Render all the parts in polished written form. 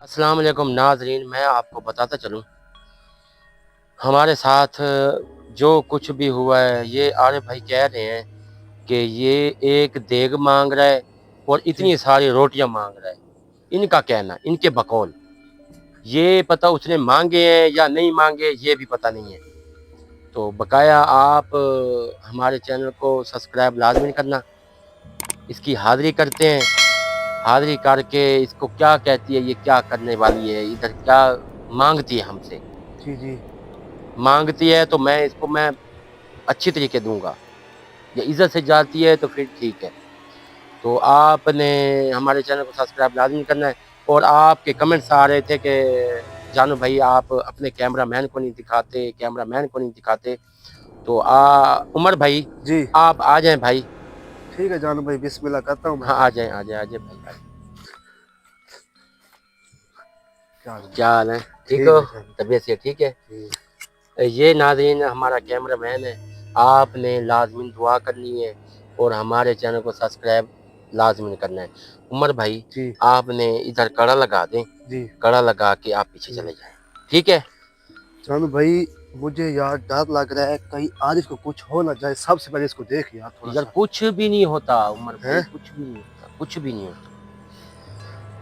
अस्सलाम वालेकुम नाज़रीन, मैं आपको बताता चलूँ हमारे साथ जो कुछ भी हुआ है। ये आरिफ भाई कह रहे हैं कि ये एक देग मांग रहा है और जी इतनी सारी रोटियां मांग रहा है। इनका कहना, इनके बकौल, ये पता उसने मांगे हैं या नहीं मांगे ये भी पता नहीं है। तो बकाया आप हमारे चैनल को सब्सक्राइब लाजमी करना, इसकी हाज़िरी करते हैं। हाज़िरी करके इसको क्या कहती है, ये क्या करने वाली है, इधर क्या मांगती है हमसे। जी जी। मांगती है तो मैं अच्छी तरीके दूंगा, या इज्जत से जाती है तो फिर ठीक है। तो आपने हमारे चैनल को सब्सक्राइब लाजमी करना है। और आपके कमेंट्स आ रहे थे कि जानू भाई आप अपने कैमरा मैन को नहीं दिखाते। तो उमर भाई जी आप आ जाएं भाई। ठीक है जानू भाई, बिस्मिल्लाह करता हूँ मैं। हाँ आ जाएं, आ जाए भाई, आ जाएं। क्या हाल है? क्या हाल है, ठीक ठीक हो? है जानू। तबीयत से ठीक है? ठीक। ये नाज़रीन हमारा कैमरा मैन है। आपने लाजमी दुआ करनी है और हमारे चैनल को सब्सक्राइब लाजमी करना है। उमर भाई जी आपने इधर कड़ा लगा दें, जी कड़ा लगा के आप पीछे जी। चले जाएं, ठीक है? जानू भाई, मुझे यार डर लग रहा है कहीं आरिफ को कुछ हो ना जाए। सबसे पहले इसको देख यार थोड़ा यार सा। कुछ भी नहीं होता उमर है भाई, कुछ भी नहीं होता, कुछ भी नहीं होता।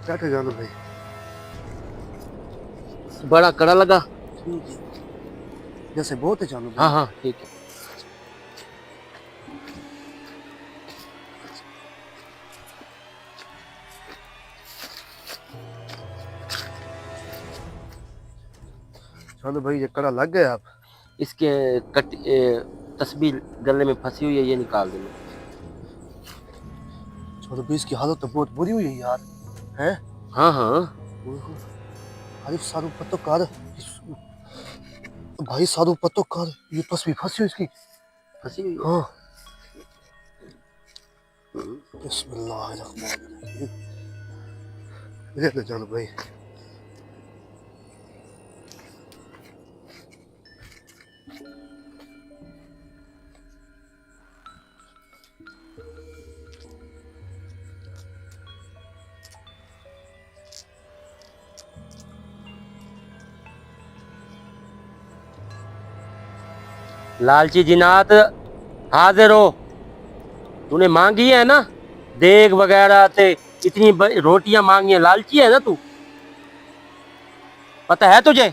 बैठो जानू भाई। बड़ा कड़ा लगा। ठीक है, जैसे बहुत है जानू हाँ भाई। हाँ ठीक है। जानू भाई ये कड़ा लग गया आप। इसके तस्वीर गले में फंसी हुई है, ये निकाल देना। जानू भाई इसकी हालत तो बहुत बुरी हुई है यार। है हाँ हाँ। आरिफ सारू पत्तो कर। भाई सारू पत्तो कर, ये तस्वीर फंसी हुई इसकी। फंसी हुई है। हाँ। बिस्मिल्लाहिर्रहमानिर्रहीम। देख ले जानू भाई। लालची जिनात हाजिर हो। तूने मांगी है ना देग वगैरह ते, इतनी रोटियां मांगी है, लालची है ना तू, पता है तुझे?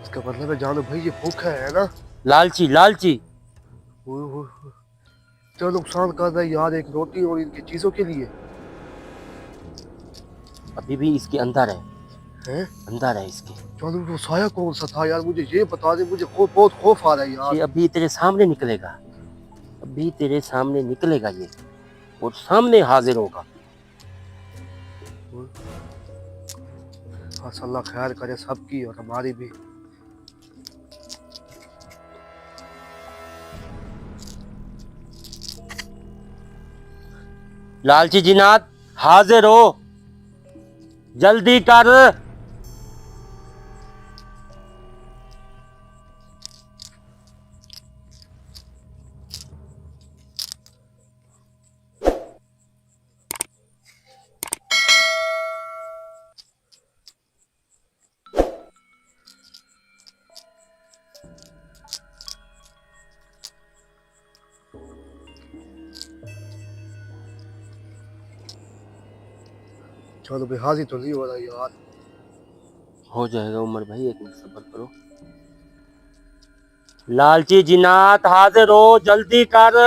इसका मतलब है जानू भाई ये भूखा है ना। लालची लालची। ओए होए होए। क्या नुकसान कर रहा है यार एक रोटी और इनकी चीजों के लिए। अभी भी इसके अंदर है, हैं? अंदर है इसके। जानू वो साया कौन सा था यार, मुझे ये बता दे। मुझे बहुत खौफ आ रहा है ये यार। अभी तेरे सामने निकलेगा, अभी तेरे सामने निकलेगा ये, और सामने हाजिर होगा। हाँ अल्लाह खैर करे सबकी और हमारी भी। लालची जिनात हाजिर हो, जल्दी कर। चलो भाई हाजिर तो नहीं हो रहा यार। हो जाएगा उमर भाई, एक मिनट सब्र करो। लालची जिनात हाजिर हो, जल्दी कर।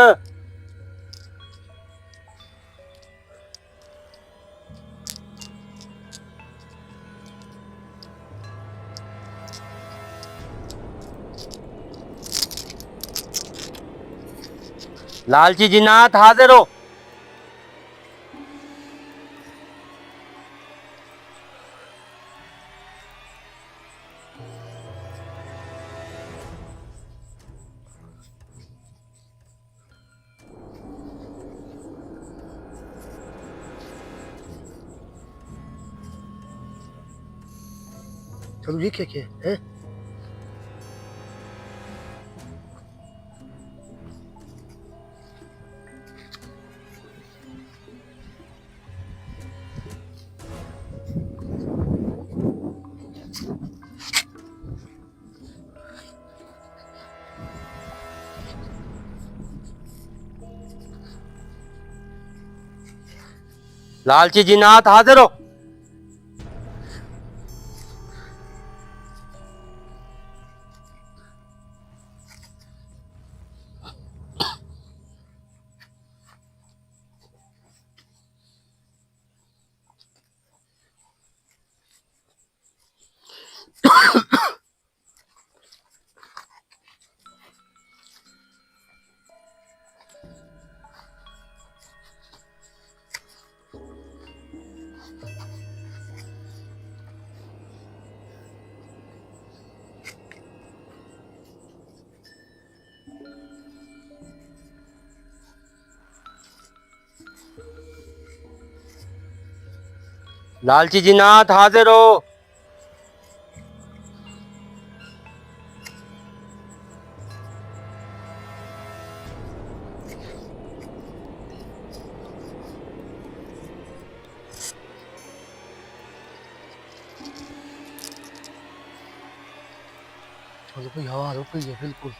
लालची जिनात हाजिर हो। चलो ये क्या क्या है? लालची जिन्नात हाजिर हो। लालची जिन्नात हाजिर हो। चलो भाई हवा रुक गई है बिल्कुल।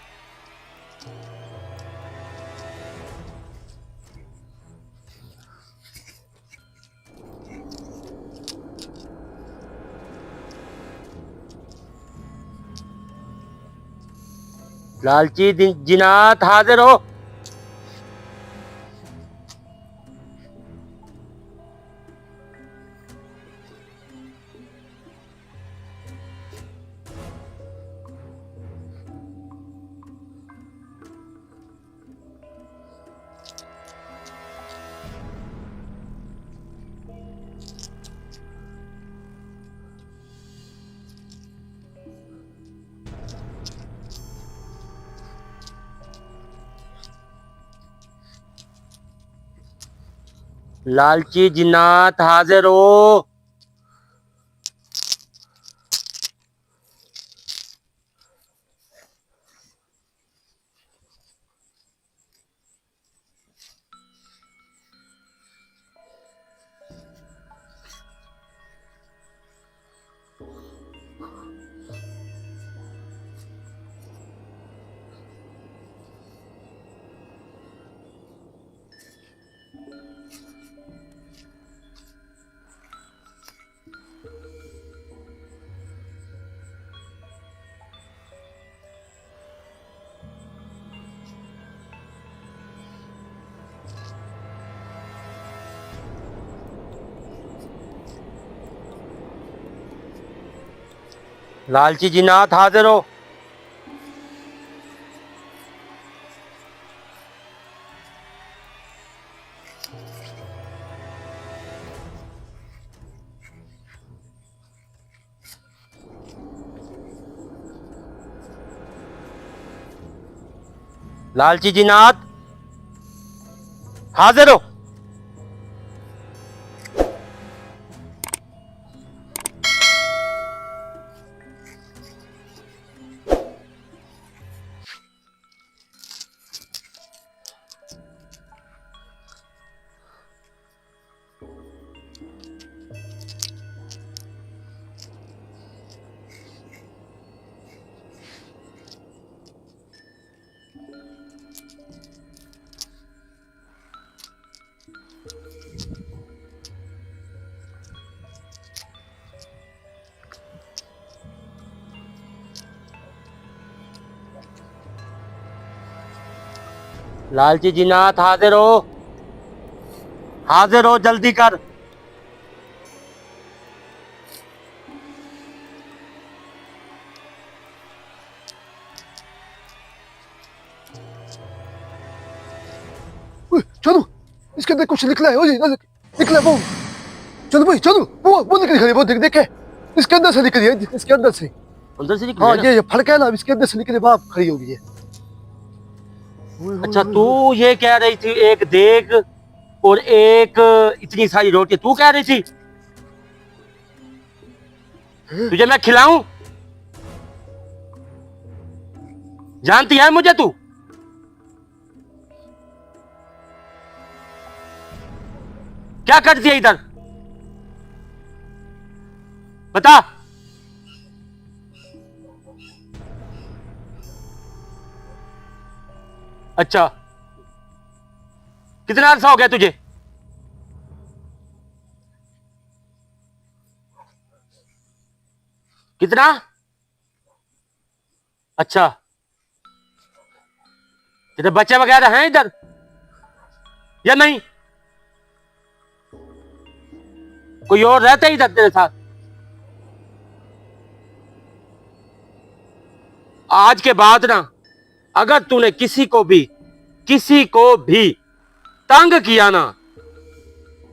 लालची जिन्नात हाजिर हो। लालची जिन्नात हाजिर हो। लालची जिन्नात हाजिर हो। लालची जिन्नात हाजिर हो। लालची जिन्नात हाजिर हो। हाजिर हो, जल्दी कर। चलो इसके अंदर कुछ निकला है। ओए निकला वो। चलो भाई चलो वो निकल खड़ी वो देखे इसके अंदर से निकली है। इसके अंदर से अंदर से निकली हाँ है ना? ये फड़का है ना इसके अंदर से निकले बाप खड़ी हो गई है। अच्छा तू ये कह रही थी एक देग और एक इतनी सारी रोटी तू कह रही थी तुझे मैं खिलाऊं? जानती है मुझे तू? क्या करती है इधर बता। अच्छा, कितना अरसा हो गया तुझे? कितना? अच्छा, तेरे बच्चे वगैरह हैं इधर या नहीं? कोई और रहता है इधर तेरे साथ? आज के बाद ना, अगर तूने किसी को भी तंग किया ना,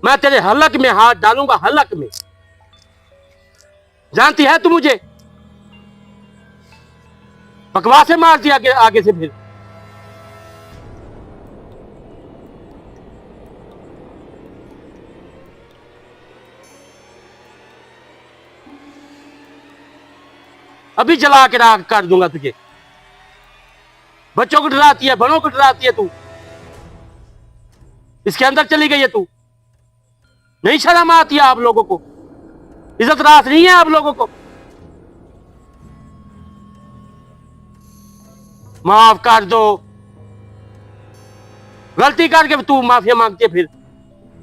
मैं तेरे हलक में हाथ डालूंगा, हलक में। जानती है तू मुझे? बकवासें मारती आगे आगे से फिर। अभी जला के राख कर दूंगा तुझे। बच्चों को डराती है, बड़ों को डराती है तू। इसके अंदर चली गई है तू। नहीं शर्म आती है आप लोगों को? इज्जत रास नहीं है आप लोगों को? माफ कर दो। गलती करके तू माफिया मांगती है, फिर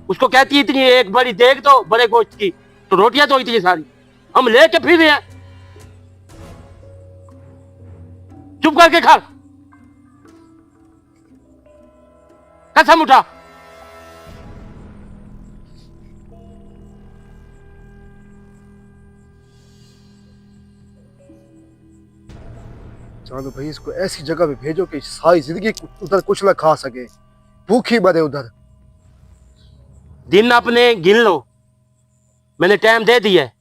उसको कहती है इतनी एक बड़ी देख दो बड़े गोश्त की, तो रोटियां तो इतनी सारी हम लेके फिर रहे हैं। चुप करके खा, कसम उठा। जानो भाई, इसको ऐसी जगह पे भेजो कि सारी जिंदगी उधर कुछ ना खा सके, भूखी मरे उधर। दिन अपने गिन लो, मैंने टाइम दे दिया है।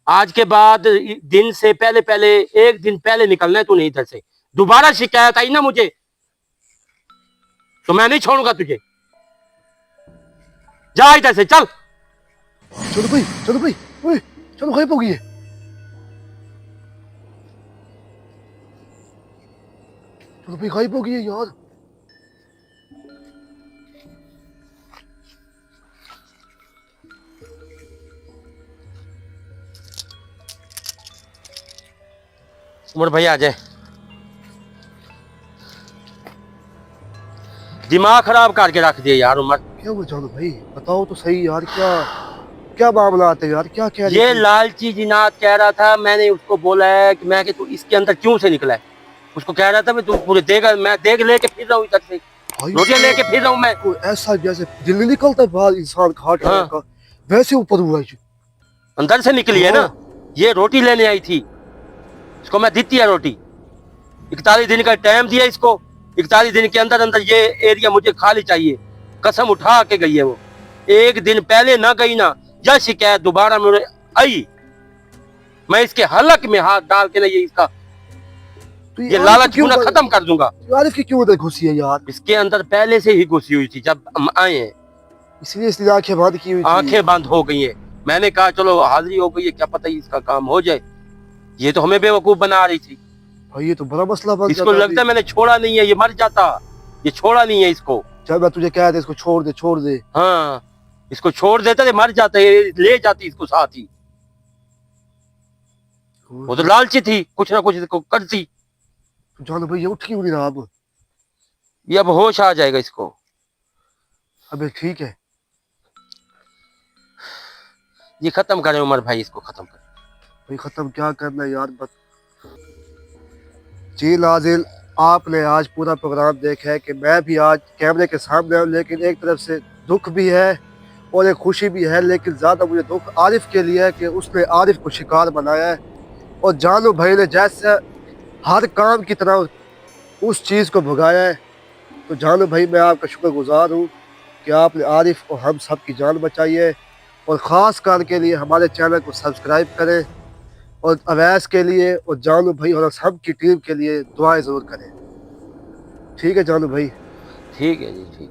आज के बाद दिन से पहले पहले, एक दिन पहले निकलना है तूने इधर से। दोबारा शिकायत आई ना मुझे तो मैं नहीं छोड़ूंगा तुझे। जा इधर से, चल। चलो भाई, चलो भाई, ओए, चलो गायब हो गई है। चलो भाई, गायब हो गई है यार। उमर भाई आ जाए। दिमाग खराब करके रख दिया यार उमर। क्या हुआ जानो भाई, बताओ तो सही यार, क्या क्या मामला आते यार, क्या कह रही ये थी? लालची जिनात कह रहा था, मैंने उसको बोला है कि मैं कि तू इसके अंदर क्यों से निकला है। उसको कह रहा था मैं तू पूरे देगा, मैं देख लेके फिर रहा हूँ इधर से, भाई रोटियां लेके फिर रहा हूँ मैं। को ऐसा जैसे दिल नहीं निकलता बाहर इंसान खाट हाँ। का, वैसे ऊपर हुआ है। अंदर से निकली है ना। ये रोटी लेने आई थी, इसको मैं दी है रोटी। 41 दिन का टाइम दिया इसको, 41 दिन के अंदर अंदर ये एरिया मुझे खाली चाहिए। कसम उठा के गई है वो। एक दिन पहले ना गई ना, यह शिकायत दोबारा मेरे आई, मैं इसके हलक में हाथ डाल के ना ये इसका तो ये लालच क्यों ना खत्म कर दूंगा। आरिफ की क्यों उधर घुसी है यार? इसके अंदर पहले से ही घुसी हुई थी जब हम आए हैं। इसलिए इसलिए आंखें बंद की हुई थी। आंखें बंद हो गई है। मैंने कहा चलो हाजिरी हो गई है, क्या पता ही इसका काम हो जाए। ये तो हमें बेवकूफ बना रही थी। भाई ये तो बड़ा मसला बन इसको जाता लगता है मैंने छोड़ा नहीं है, ये मर जाता। ये छोड़ा नहीं है इसको। चल मैं तुझे कह दे, इसको छोड़ दे, छोड़ दे। हाँ, इसको छोड़ देता तो मर जाता, ये ले जाती इसको साथ ही। वो तो लालची थी, कुछ ना कुछ इसको करती। जानो भाई, ये उठ क्यों नहीं रहा अब? ये अब होश आ जाएगा इसको। अबे ठीक है, ये खत्म करे उमर भाई, इसको खत्म करे। भाई खत्म क्या करना है यार, बस। जी नाज़िल, आपने आज पूरा प्रोग्राम देखा है कि मैं भी आज कैमरे के सामने हूँ, लेकिन एक तरफ से दुख भी है और एक खुशी भी है। लेकिन ज़्यादा मुझे दुख आरिफ के लिए है कि उसने आरिफ को शिकार बनाया है, और जानू भाई ने जैसे हर काम की तरह उस चीज़ को भुगाया है। तो जानू भाई, मैं आपका शुक्रगुजार हूँ कि आपने आरिफ और हम सब की जान बचाई है। और ख़ास कर के लिए हमारे चैनल को सब्सक्राइब करें, और अवैस के लिए और जानू भाई और सब की टीम के लिए दुआएं ज़रूर करें। ठीक है जानू भाई? ठीक है जी, ठीक।